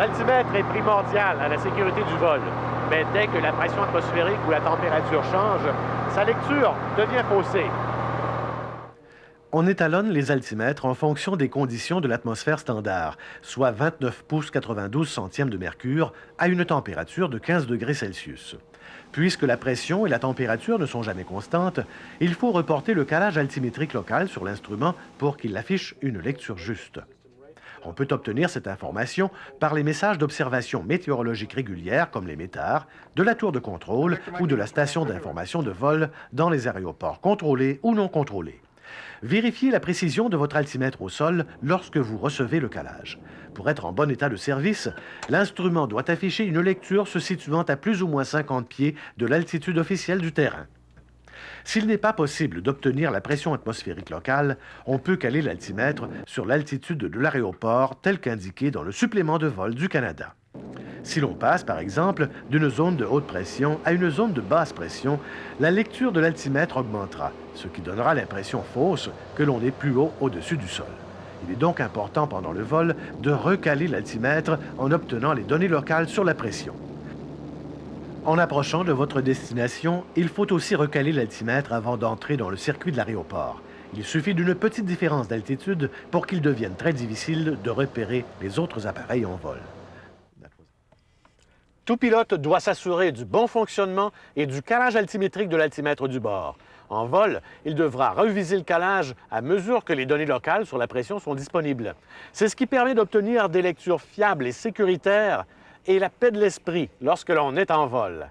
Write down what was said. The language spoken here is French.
L'altimètre est primordial à la sécurité du vol, mais dès que la pression atmosphérique ou la température change, sa lecture devient faussée. On étalonne les altimètres en fonction des conditions de l'atmosphère standard, soit 29 pouces 92 centièmes de mercure à une température de 15 degrés Celsius. Puisque la pression et la température ne sont jamais constantes, il faut reporter le calage altimétrique local sur l'instrument pour qu'il affiche une lecture juste. On peut obtenir cette information par les messages d'observation météorologique régulière comme les METAR, de la tour de contrôle ou de la station d'information de vol dans les aéroports contrôlés ou non contrôlés. Vérifiez la précision de votre altimètre au sol lorsque vous recevez le calage. Pour être en bon état de service, l'instrument doit afficher une lecture se situant à plus ou moins 50 pieds de l'altitude officielle du terrain. S'il n'est pas possible d'obtenir la pression atmosphérique locale, on peut caler l'altimètre sur l'altitude de l'aéroport tel qu'indiqué dans le supplément de vol du Canada. Si l'on passe, par exemple, d'une zone de haute pression à une zone de basse pression, la lecture de l'altimètre augmentera, ce qui donnera l'impression fausse que l'on est plus haut au-dessus du sol. Il est donc important pendant le vol de recaler l'altimètre en obtenant les données locales sur la pression. En approchant de votre destination, il faut aussi recaler l'altimètre avant d'entrer dans le circuit de l'aéroport. Il suffit d'une petite différence d'altitude pour qu'il devienne très difficile de repérer les autres appareils en vol. Tout pilote doit s'assurer du bon fonctionnement et du calage altimétrique de l'altimètre du bord. En vol, il devra reviser le calage à mesure que les données locales sur la pression sont disponibles. C'est ce qui permet d'obtenir des lectures fiables et sécuritaires et la paix de l'esprit lorsque l'on est en vol.